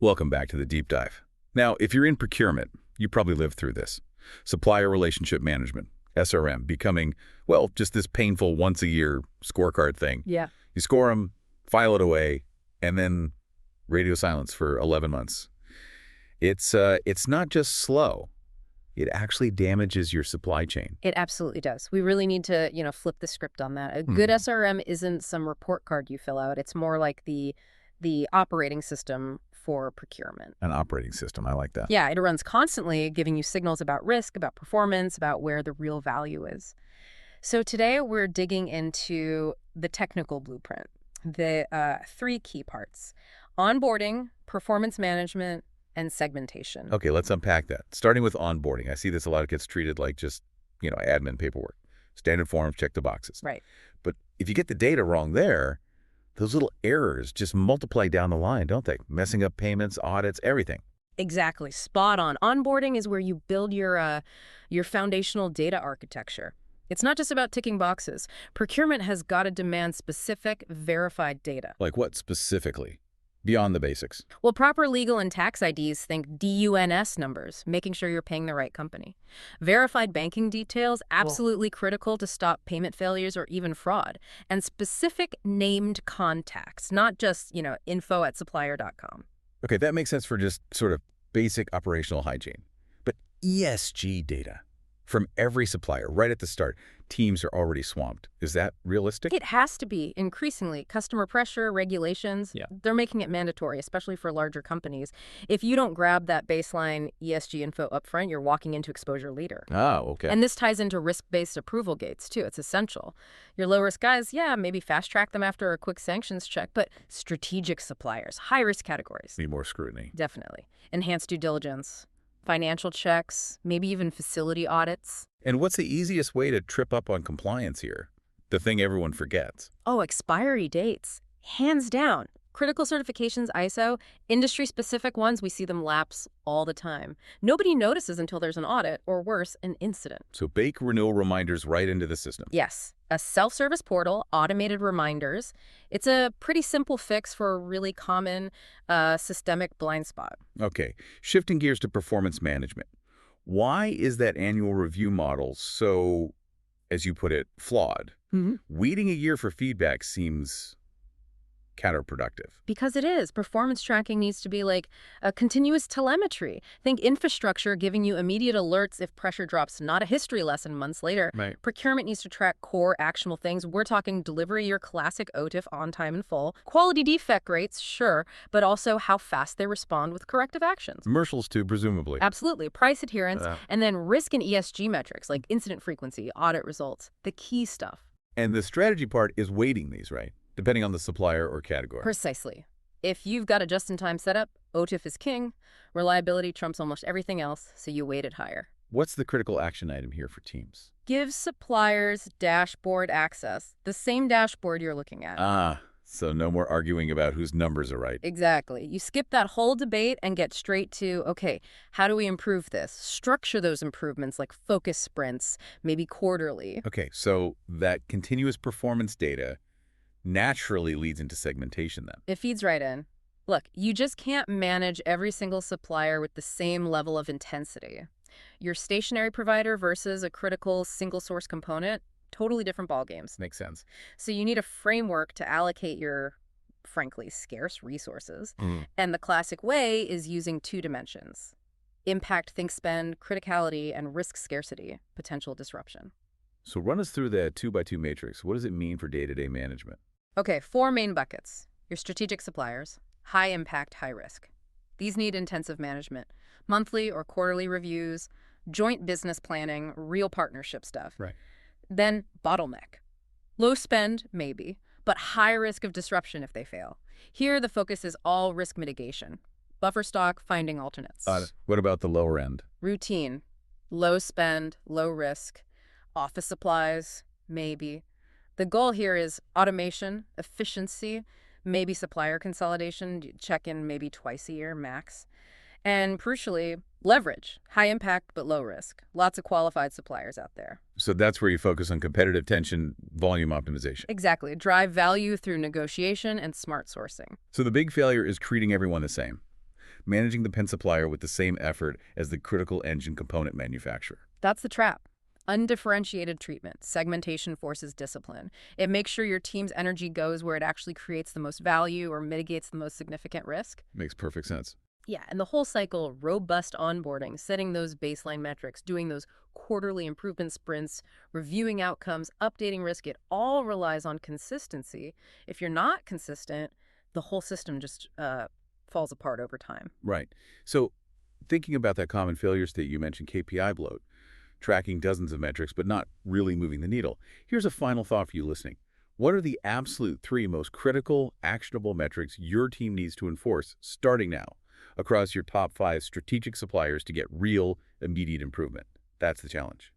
Welcome back to the deep dive. Now, if you're in procurement, you probably lived through this. Supplier Relationship Management, SRM, becoming, well, just this painful once-a-year scorecard thing. Yeah. You score them, file it away, and then radio silence for 11 months. It's not just slow. It actually damages your supply chain. It absolutely does. We really need to, flip the script on that. A good SRM isn't some report card you fill out. It's more like the operating system for procurement. An operating system. I like that. Yeah, it runs constantly, giving you signals about risk, about performance, about where the real value is. So today we're digging into the technical blueprint, the 3 key parts: onboarding, performance management, and segmentation. Okay, let's unpack that. Starting with onboarding. I see this a lot. It gets treated like just, admin paperwork. Standard forms, check the boxes. Right. But if you get the data wrong there, those little errors just multiply down the line, don't they? Messing up payments, audits, everything. Exactly. Spot on. Onboarding is where you build your foundational data architecture. It's not just about ticking boxes. Procurement has got to demand specific, verified data. Like what specifically? Beyond the basics. Well, proper legal and tax IDs, think DUNS numbers, making sure you're paying the right company. Verified banking details, absolutely critical to stop payment failures or even fraud. And specific named contacts, not just, info@supplier.com. Okay, that makes sense for just sort of basic operational hygiene. But ESG data from every supplier right at the start, teams are already swamped. Is that realistic? It has to be, increasingly. Customer pressure, regulations, they're making it mandatory, especially for larger companies. If you don't grab that baseline ESG info upfront, you're walking into exposure later. Oh, okay. And this ties into risk-based approval gates, too. It's essential. Your low-risk guys, maybe fast-track them after a quick sanctions check, but strategic suppliers, high-risk categories. Need more scrutiny. Definitely. Enhanced due diligence, financial checks, maybe even facility audits. And what's the easiest way to trip up on compliance here? The thing everyone forgets. Oh, expiry dates. Hands down. Critical certifications, ISO, industry-specific ones, we see them lapse all the time. Nobody notices until there's an audit, or worse, an incident. So bake renewal reminders right into the system. Yes. A self-service portal, automated reminders. It's a pretty simple fix for a really common systemic blind spot. Okay. Shifting gears to performance management. Why is that annual review model so, as you put it, flawed? Waiting a year for feedback seems counterproductive. Because it is. Performance tracking needs to be like a continuous telemetry. Think infrastructure giving you immediate alerts if pressure drops, not a history lesson months later. Right. Procurement needs to track core actionable things. We're talking delivery, your classic OTIF on time and full. Quality defect rates, sure, but also how fast they respond with corrective actions. Commercials too, presumably. Absolutely. Price adherence, and then risk and ESG metrics like incident frequency, audit results, the key stuff. And the strategy part is weighting these, right? Depending on the supplier or category. Precisely. If you've got a just-in-time setup, OTIF is king. Reliability trumps almost everything else, so you weight it higher. What's the critical action item here for teams? Give suppliers dashboard access, the same dashboard you're looking at. So no more arguing about whose numbers are right. Exactly. You skip that whole debate and get straight to, okay, how do we improve this? Structure those improvements like focus sprints, maybe quarterly. Okay, so that continuous performance data naturally leads into segmentation then. It feeds right in. Look, you just can't manage every single supplier with the same level of intensity. Your stationary provider versus a critical single source component, totally different ballgames. Makes sense. So you need a framework to allocate your, frankly, scarce resources. And the classic way is using 2 dimensions: impact, think spend, criticality, and risk scarcity, potential disruption. So run us through that 2x2 matrix. What does it mean for day-to-day management? Okay, 4 main buckets. Your strategic suppliers, high impact, high risk. These need intensive management, monthly or quarterly reviews, joint business planning, real partnership stuff. Right. Then bottleneck. Low spend, maybe, but high risk of disruption if they fail. Here, the focus is all risk mitigation. Buffer stock, finding alternates. What about the lower end? Routine. Low spend, low risk. Office supplies, maybe. The goal here is automation, efficiency, maybe supplier consolidation, check in maybe twice a year max. And crucially, leverage, high impact but low risk. Lots of qualified suppliers out there. So that's where you focus on competitive tension, volume optimization. Exactly. Drive value through negotiation and smart sourcing. So the big failure is treating everyone the same. managing the pen supplier with the same effort as the critical engine component manufacturer. That's the trap. Undifferentiated treatment. Segmentation forces discipline. It makes sure your team's energy goes where it actually creates the most value or mitigates the most significant risk. Makes perfect sense. Yeah, and the whole cycle, robust onboarding, setting those baseline metrics, doing those quarterly improvement sprints, reviewing outcomes, updating risk, it all relies on consistency. If you're not consistent, the whole system just falls apart over time. Right. So thinking about that common failure state you mentioned, KPI bloat, tracking dozens of metrics but not really moving the needle. Here's a final thought for you listening. What are the absolute 3 most critical, actionable metrics your team needs to enforce starting now across your top 5 strategic suppliers to get real, immediate improvement? That's the challenge.